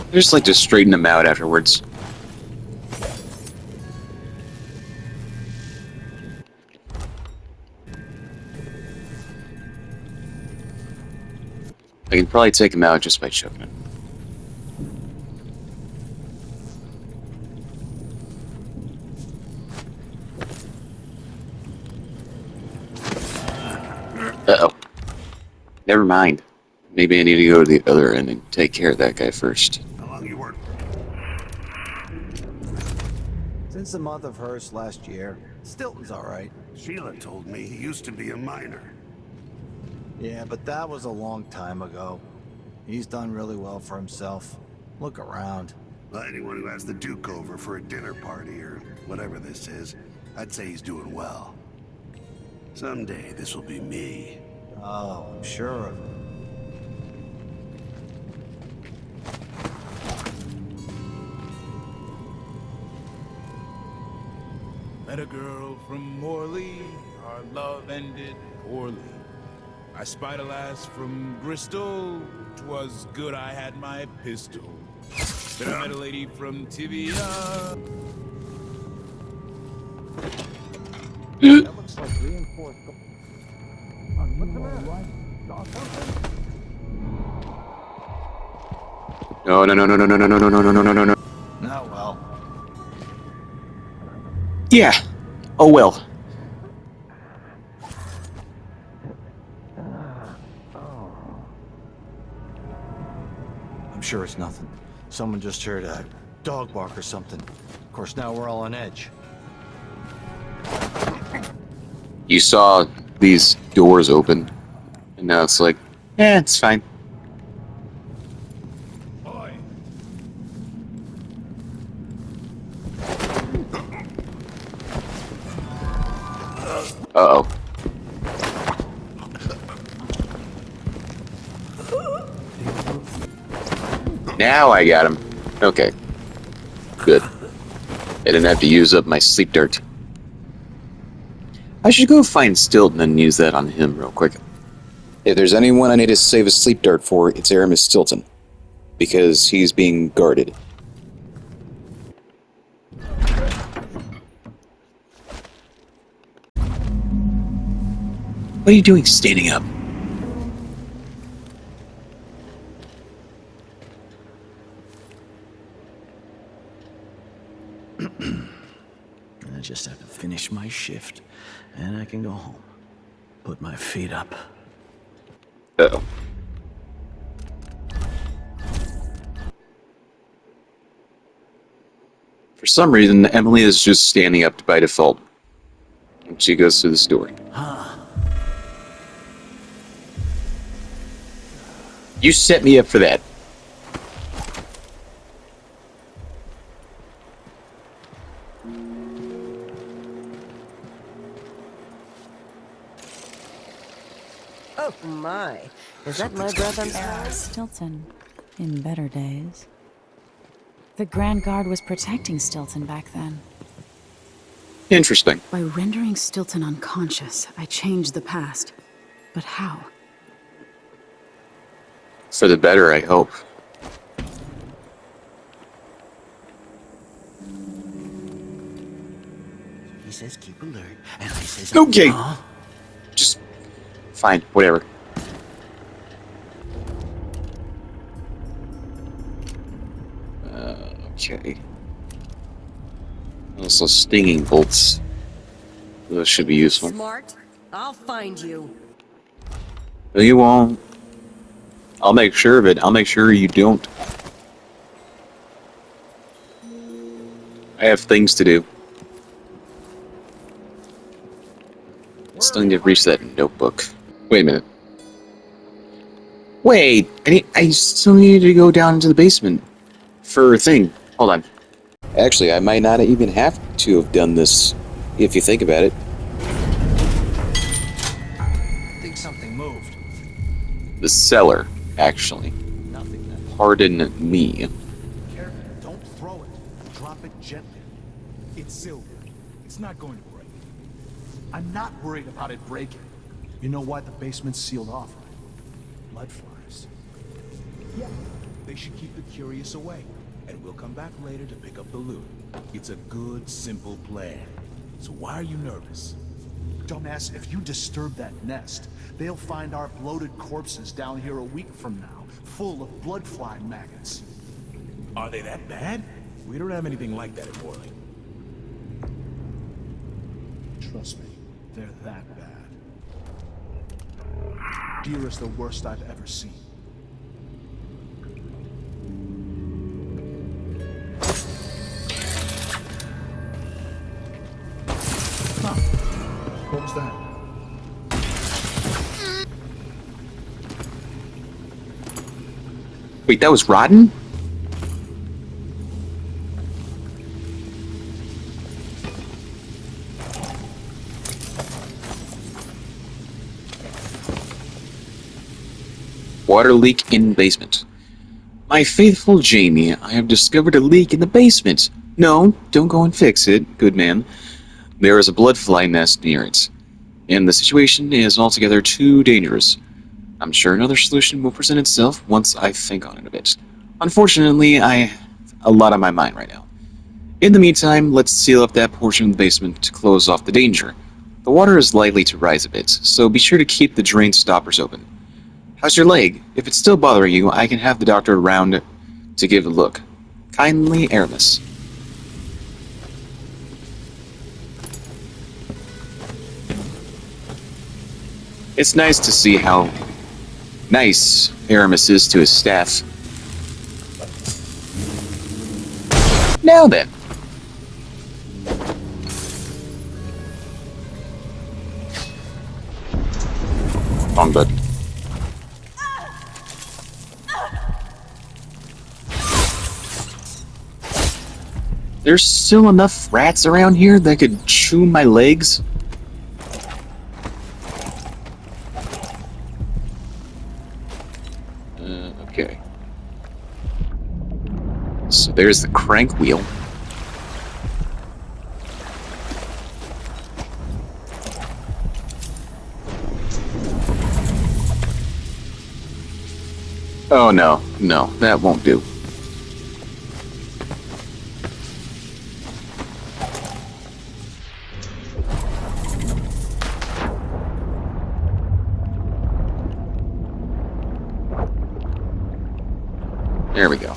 I just like to straighten them out afterwards. I can probably take him out just by choking him. Uh-oh. Never mind. Maybe I need to go to the other end and take care of that guy first. How long you work? Since the month of Hearst last year, Stilton's all right. Sheila told me he used to be a miner. Yeah, but that was a long time ago. He's done really well for himself. Look around. Well, anyone who has the Duke over for a dinner party or whatever this is, I'd say he's doing well. Someday this will be me. Oh, I'm sure of it. Met a girl from Morley, our love ended poorly. I spied a lass from Bristol, 'twas good I had my pistol. Then I met a lady from Tibia. That looks like reinforced. What's the matter? Saw something? No, no, no, no, no, no, no, no, no, no, no, no, no, no. Oh, well. Yeah. Oh well. I'm sure it's nothing. Someone just heard a dog bark or something. Of course, now we're all on edge. You saw these doors open, and now it's like, it's fine. Boy, Uh-oh. Now I got him. Okay. Good. I didn't have to use up my sleep dart. I should go find Stilton and use that on him real quick. If there's anyone I need to save a sleep dart for, it's Aramis Stilton. Because he's being guarded. What are you doing standing up? I just have to finish my shift, and I can go home. Put my feet up. Uh-oh. For some reason, Emily is just standing up by default when she goes through this door. You set me up for that. Oh my. Is that my breath I'm smelling? Stilton, in better days. The Grand Guard was protecting Stilton back then. Interesting. By rendering Stilton unconscious, I changed the past. But how? For the better, I hope. He says keep alert, and I says... Okay. Huh? Just fine, whatever. Okay. Also, stinging bolts. Those should be useful. Smart? I'll find you. No, you won't. I'll make sure of it. I'll make sure you don't. I have things to do. Still need to reach that notebook. Wait a minute. Wait! I still needed to go down into the basement for a thing. Hold on. Actually, I might not even have to have done this, if you think about it. I think something moved. The cellar, actually. Nothing then. Pardon me. careful. Don't throw it. Drop it gently. It's silver. It's not going to break. I'm not worried about it breaking. You know why the basement's sealed off, right? Blood flies. Yeah. They should keep the curious away, and we'll come back later to pick up the loot. It's a good, simple plan. So why are you nervous? Dumbass, if you disturb that nest, they'll find our bloated corpses down here a week from now, full of blood fly maggots. Are they that bad? We don't have anything like that at Morley. Trust me, they're that bad. Deer is the worst I've ever seen. Huh. What was that? Wait, that was rotten? Water leak in basement. My faithful Jamie, I have discovered a leak in the basement. No, don't go and fix it, good man. There is a blood fly nest near it, and the situation is altogether too dangerous. I'm sure another solution will present itself once I think on it a bit. Unfortunately, I have a lot on my mind right now. In the meantime, let's seal up that portion of the basement to close off the danger. The water is likely to rise a bit, so be sure to keep the drain stoppers open. How's your leg? If it's still bothering you, I can have the doctor around to give a look. Kindly, Aramis. It's nice to see how nice Aramis is to his staff. Now then. Wrong button. There's still enough rats around here that could chew my legs? Okay. So there's the crank wheel. Oh no, no, that won't do. There we go.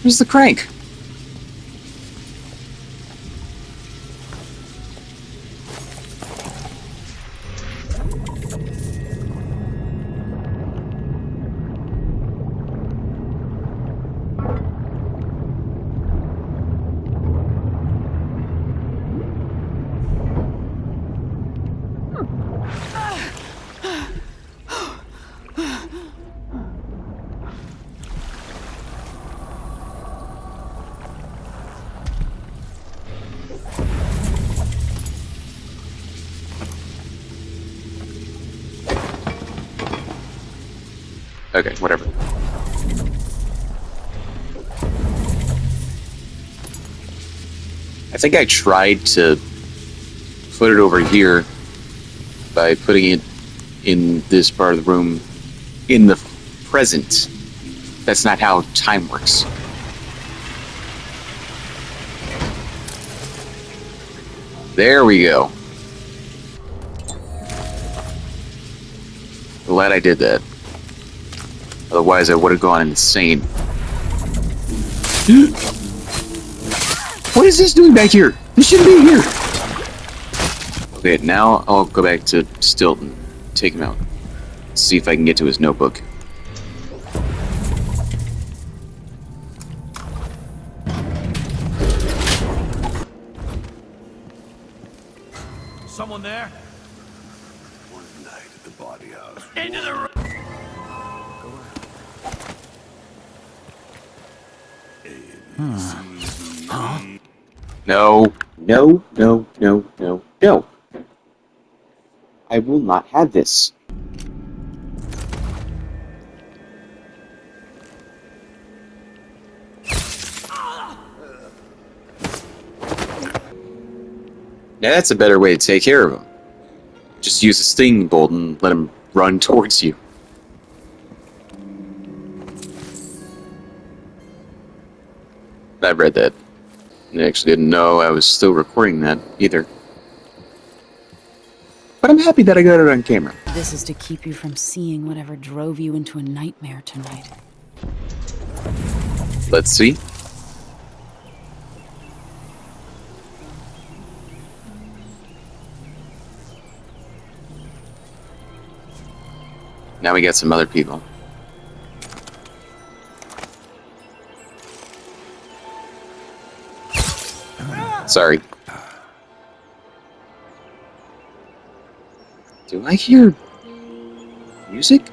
Where's the crank? Okay, whatever. I think I tried to put it over here by putting it in this part of the room in the present. That's not how time works. There we go. Glad I did that. Otherwise, I would have gone insane. What is this doing back here? This shouldn't be here. Okay, now I'll go back to Stilton. Take him out. See if I can get to his notebook. Someone there? One night at the body house. Into the room! No, no, no, no, no, no. I will not have this. Now that's a better way to take care of him. Just use a stinging bolt and let him run towards you. I read that. I actually didn't know I was still recording that either. But I'm happy that I got it on camera. This is to keep you from seeing whatever drove you into a nightmare tonight. Let's see. Now we got some other people. Sorry. Do I hear music?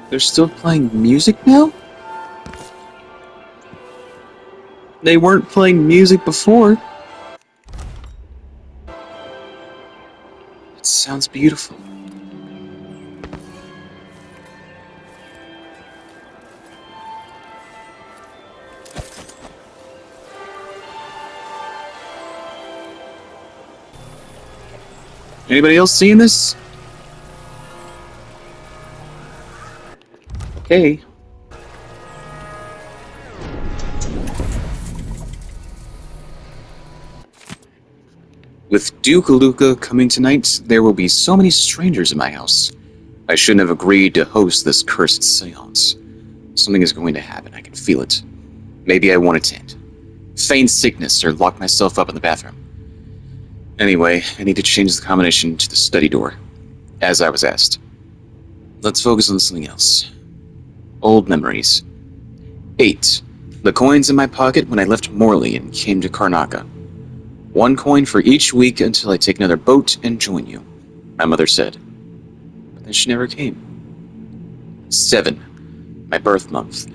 They're still playing music now? They weren't playing music before. It sounds beautiful. Anybody else seeing this? Okay. With Duke Luca coming tonight, there will be so many strangers in my house. I shouldn't have agreed to host this cursed seance. Something is going to happen, I can feel it. Maybe I won't attend. Feign sickness or lock myself up in the bathroom. Anyway, I need to change the combination to the study door, as I was asked. Let's focus on something else. Old memories. 8. The coins in my pocket when I left Morley and came to Karnaca. 1 coin for each week until I take another boat and join you, my mother said. But then she never came. 7. My birth month.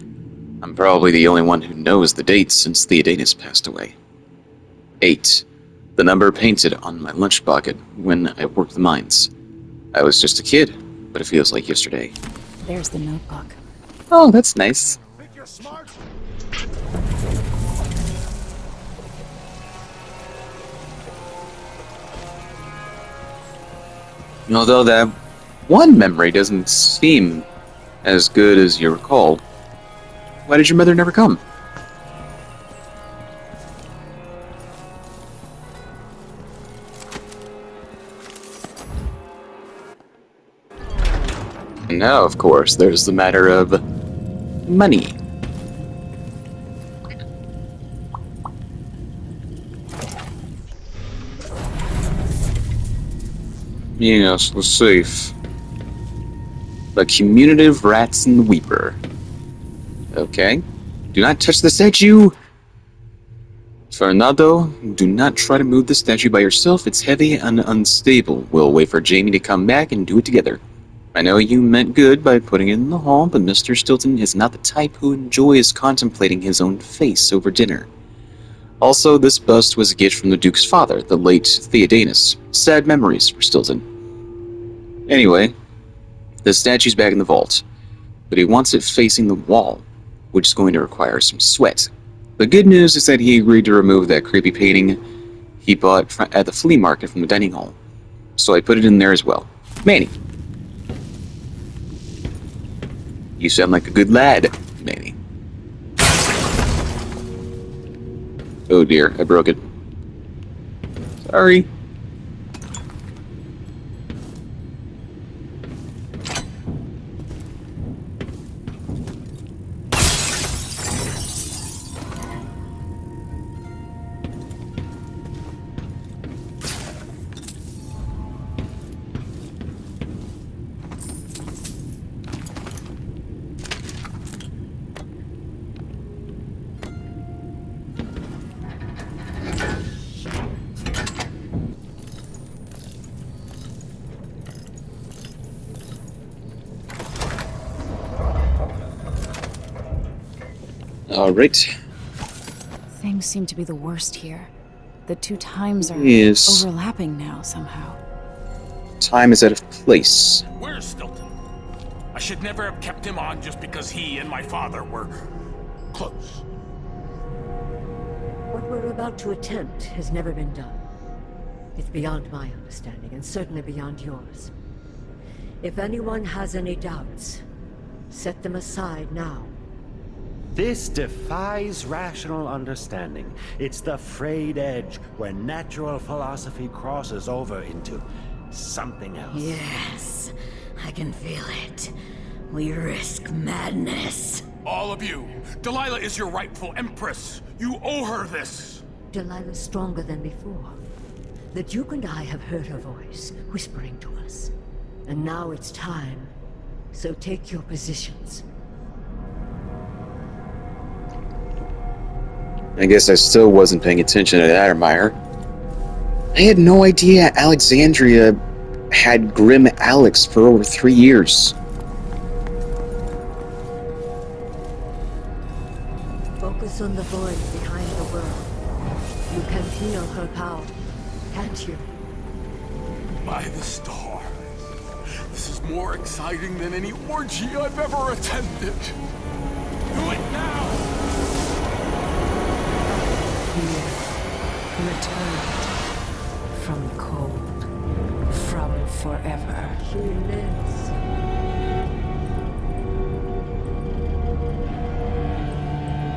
I'm probably the only one who knows the date since Theodatus passed away. 8. The number painted on my lunch pocket when I worked the mines. I was just a kid, but it feels like yesterday. There's the notebook. Oh, that's nice. Think you're smart? Although that one memory doesn't seem as good as you recall, why did your mother never come? And now, of course, there's the matter of money. Yes, the safe. The Commutative Ratson Weeper. Okay. Do not touch the statue! Fernando, do not try to move the statue by yourself. It's heavy and unstable. We'll wait for Jamie to come back and do it together. I know you meant good by putting it in the hall, but Mr. Stilton is not the type who enjoys contemplating his own face over dinner. Also, this bust was a gift from the Duke's father, the late Theodatus. Sad memories for Stilton. Anyway, the statue's back in the vault, but he wants it facing the wall, which is going to require some sweat. The good news is that he agreed to remove that creepy painting he bought at the flea market from the dining hall, so I put it in there as well. Manny. You sound like a good lad, Manny. Oh dear, I broke it. Sorry. Alright. Things seem to be the worst here. The 2 times are Yes. overlapping now somehow. Time is out of place. Where's Stilton? I should never have kept him on just because he and my father were close. What we're about to attempt has never been done. It's beyond my understanding, and certainly beyond yours. If anyone has any doubts, set them aside now. This defies rational understanding. It's the frayed edge where natural philosophy crosses over into something else. Yes, I can feel it. We risk madness. All of you, Delilah is your rightful empress. You owe her this. Delilah's stronger than before. The Duke and I have heard her voice, whispering to us. And now it's time. So take your positions. I guess I still wasn't paying attention to that, Admire. I had no idea Alexandria had Grim Alex for over 3 years. Focus on the void behind the world. You can feel her power, can't you? By the stars. This is more exciting than any orgy I've ever attended. Do it now! Returned from the cold, from forever. She lives.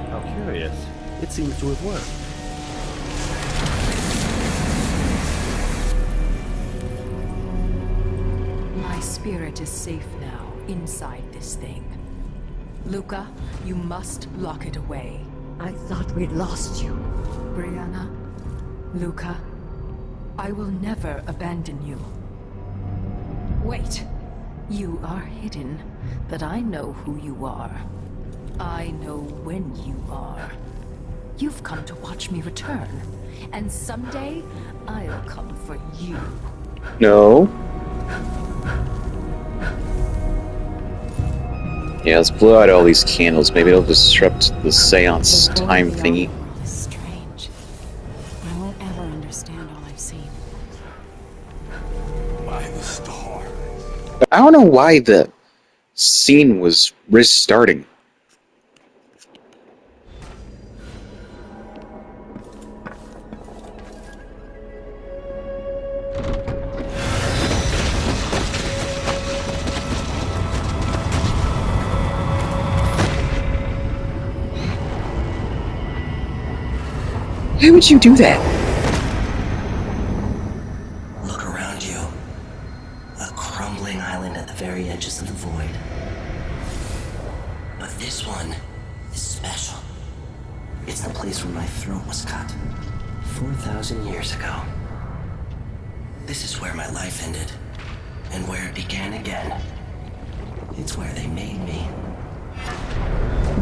How curious. It seems to have worked. My spirit is safe now, inside this thing. Luca, you must lock it away. I thought we'd lost you. Brianna, Luca, I will never abandon you. Wait, you are hidden, but I know who you are. I know when you are. You've come to watch me return, and someday I'll come for you. No. Yeah, let's blow out all these candles. Maybe it'll disrupt the seance The void time beyond thingy. the world is strange. I won't ever understand all I've seen. By the stars. I don't know why the scene was restarting. Why would you do that? Look around you. A crumbling island at the very edges of the void. But this one is special. It's the place where my throat was cut 4,000 years ago. This is where my life ended, and where it began again. It's where they made me.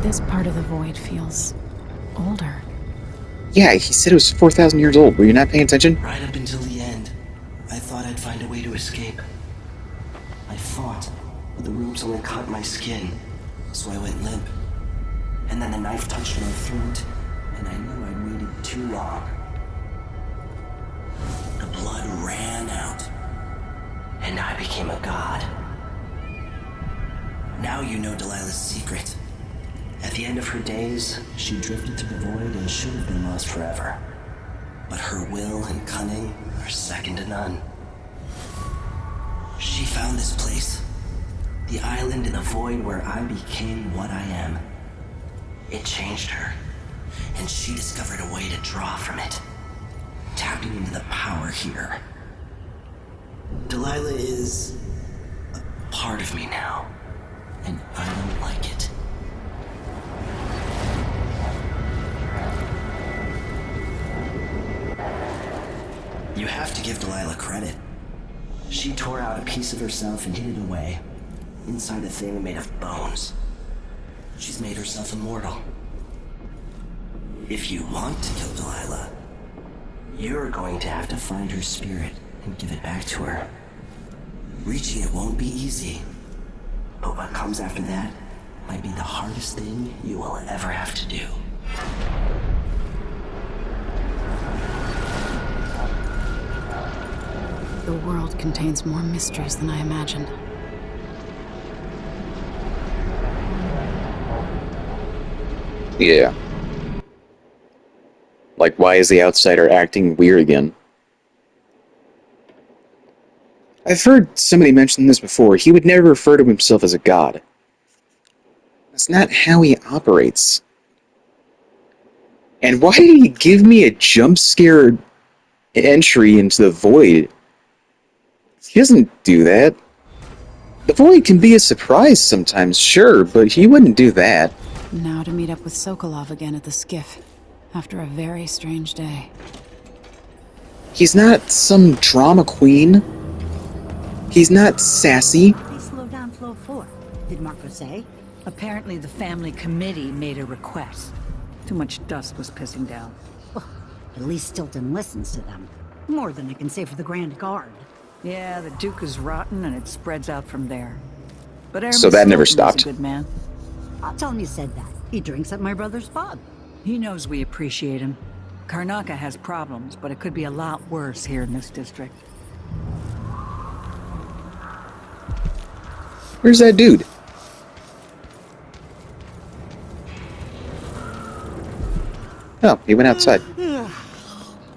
This part of the void feels older. Yeah, he said it was 4,000 years old. Were you not paying attention? Right up until the end, I thought I'd find a way to escape. I fought, but the rooms only caught my skin, so I went limp. And then the knife touched my throat, and I knew I'd waited too long. The blood ran out, and I became a god. Now you know Delilah's secret. At the end of her days, she drifted to the void and should have been lost forever. But her will and cunning are second to none. She found this place. The island in the void where I became what I am. It changed her, and she discovered a way to draw from it, tapping into the power here. Delilah is a part of me now, and I don't like it. You have to give Delilah credit. She tore out a piece of herself and hid it away, inside a thing made of bones. She's made herself immortal. If you want to kill Delilah, you're going to have to find her spirit and give it back to her. Reaching it won't be easy, but what comes after that might be the hardest thing you will ever have to do. The world contains more mysteries than I imagined. Yeah. Like, why is the outsider acting weird again? I've heard somebody mention this before. He would never refer to himself as a god. That's not how he operates. And why did he give me a jump scare entry into the void? He doesn't do that. The void can be a surprise sometimes, sure, but he wouldn't do that. Now to meet up with Sokolov again at the skiff, after a very strange day. He's not some drama queen. He's not sassy. They slowed down flow 4. Did Marco say? Apparently the family committee made a request. Too much dust was pissing down. Well, at least Stilton listens to them. More than I can say for the Grand Guard. Yeah, the Duke is rotten and it spreads out from there. But So that never Stilton is stopped. a good man. I'll tell him you said that. He drinks at my brother's pub. He knows we appreciate him. Karnaca has problems, but it could be a lot worse here in this district. Where's that dude? Oh, he went outside.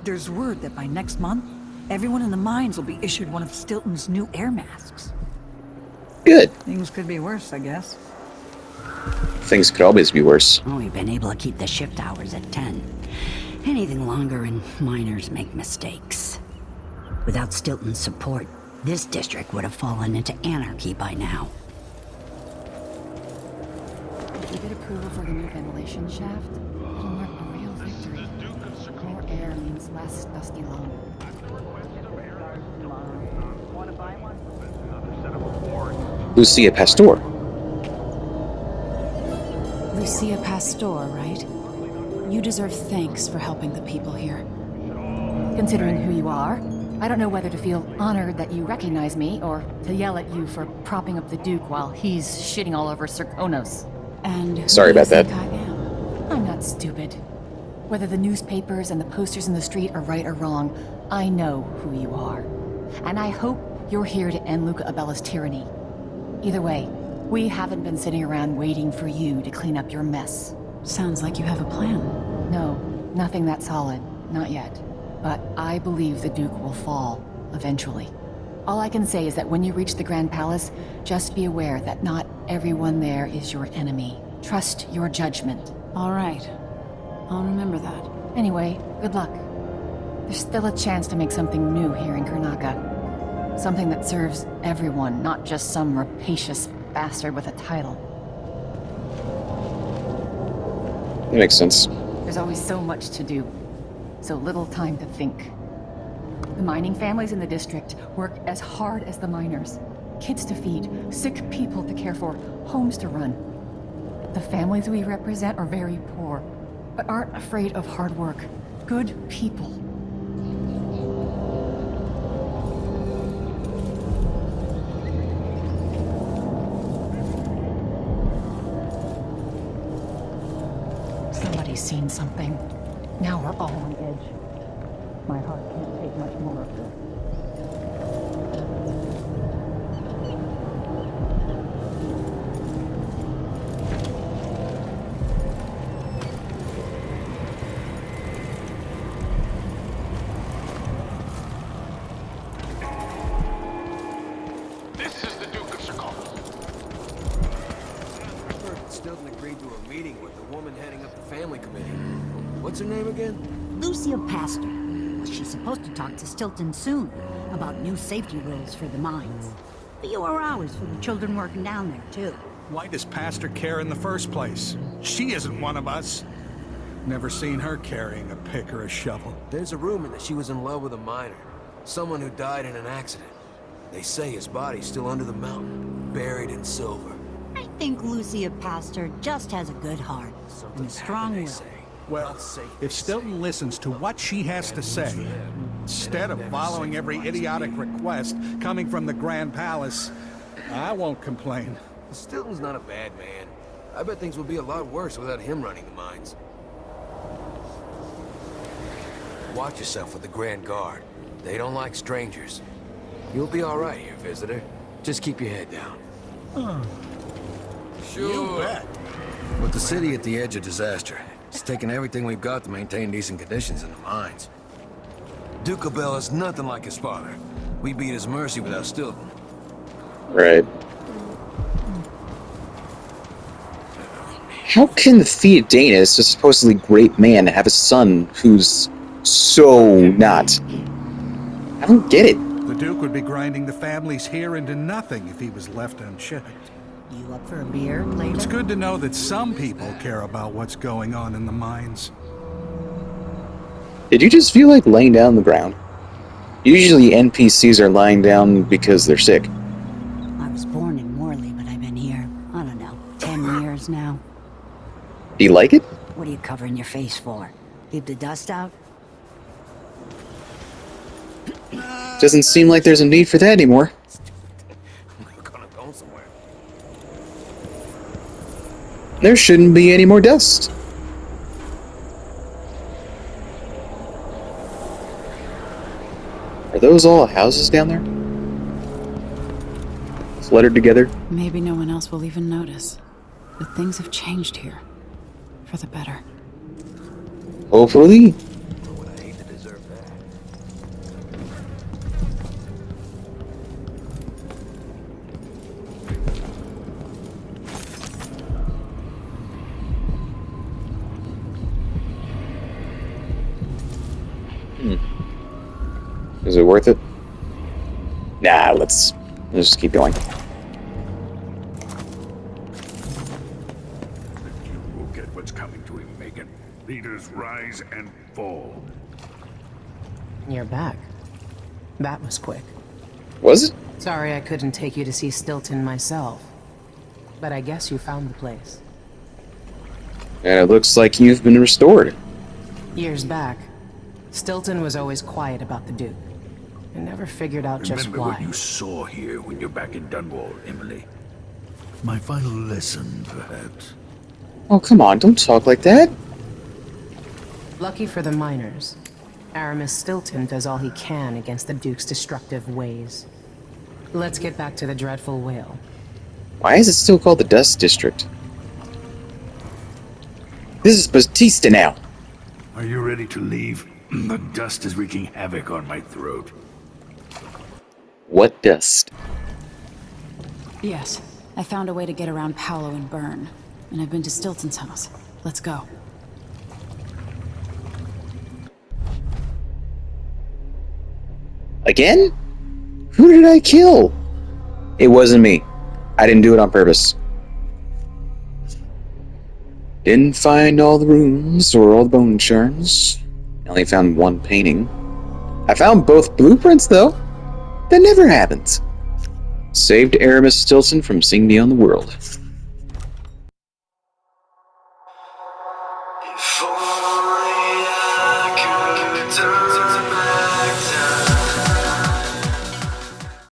There's word that by next month, everyone in the mines will be issued one of Stilton's new air masks. Good. Things could be worse, I guess. Things could always be worse. Oh, we've been able to keep the shift hours at 10. Anything longer and miners make mistakes. Without Stilton's support, this district would have fallen into anarchy by now. If we get approval for the new ventilation shaft, it'll mark a real victory. More air means less dusty lung. Lucia Pastor. Lucia Pastor, right? You deserve thanks for helping the people here. Considering who you are, I don't know whether to feel honored that you recognize me, or to yell at you for propping up the Duke while he's shitting all over Serkonos. And who Sorry do you about that. think I am? I'm not stupid. Whether the newspapers and the posters in the street are right or wrong, I know who you are. And I hope you're here to end Luca Abella's tyranny. Either way, we haven't been sitting around waiting for you to clean up your mess. Sounds like you have a plan. No, nothing that solid. Not yet. But I believe the Duke will fall, eventually. All I can say is that when you reach the Grand Palace, just be aware that not everyone there is your enemy. Trust your judgment. All right. I'll remember that. Anyway, good luck. There's still a chance to make something new here in Karnaca. Something that serves everyone, not just some rapacious bastard with a title. That makes sense. There's always so much to do. So little time to think. The mining families in the district work as hard as the miners. Kids to feed, sick people to care for, homes to run. The families we represent are very poor, but aren't afraid of hard work. Good people. Somebody's seen something. Now we're all on edge. My heart can't take much more of this. This is the Duke of Serkonos. Stilton agreed to a meeting with the woman heading up the family committee. What's her name again? Lucia Pastor. She's supposed to talk to Stilton soon about new safety rules for the mines. Fewer hours for the children working down there, too. Why does Pastor care in the first place? She isn't one of us. Never seen her carrying a pick or a shovel. There's a rumor that she was in love with a miner. Someone who died in an accident. They say his body's still under the mountain, buried in silver. I think Lucia Pastor just has a good heart and a strong will. Well, if Stilton listens to what she has to say, instead of following every idiotic request coming from the Grand Palace, I won't complain. Stilton's not a bad man. I bet things would be a lot worse without him running the mines. Watch yourself with the Grand Guard. They don't like strangers. You'll be all right here, visitor. Just keep your head down. You bet. With the city at the edge of disaster, it's taken everything we've got to maintain decent conditions in the mines. Duke Bell is nothing like his father. We beat his mercy without Stilton. Right. How can the Theodanus, a supposedly great man, have a son who's so not? I don't get it. The Duke would be grinding the families here into nothing if he was left unchecked. You up for a beer later? It's good to know that some people care about what's going on in the mines. Did you just feel like laying down on the ground? Usually NPCs are lying down because they're sick. I was born in Morley, but I've been here, I don't know, 10 years now. Do you like it? What are you covering your face for? Keep the dust out? Doesn't seem like there's a need for that anymore. We're gonna go somewhere. There shouldn't be any more dust. Are those all houses down there? Cluttered together? Maybe no one else will even notice. But things have changed here. For the better. Hopefully. Would I hate to deserve that? Is it worth it? Nah, let's just keep going. You will get what's coming to him, Megan. Leaders rise and fall. You're back. That was quick. Was it? Sorry I couldn't take you to see Stilton myself. But I guess you found the place. And it looks like you've been restored. Years back, Stilton was always quiet about the Duke. I never figured out just Remember why. what you saw here when you're back in Dunwall, Emily. My final lesson, perhaps. Oh, come on, don't talk like that. Lucky for the miners, Aramis Stilton does all he can against the Duke's destructive ways. Let's get back to the dreadful whale. Why is it still called the Dust District? This is Batista now. Are you ready to leave? The dust is wreaking havoc on my throat. What dust? Yes, I found a way to get around Paolo and Byrne. And I've been to Stilton's house. Let's go. Again? Who did I kill? It wasn't me. I didn't do it on purpose. Didn't find all the rooms or all the bone shards. I only found one painting. I found both blueprints, though. That never happens. Saved Aramis Stilton from seeing beyond the world. If only I could turn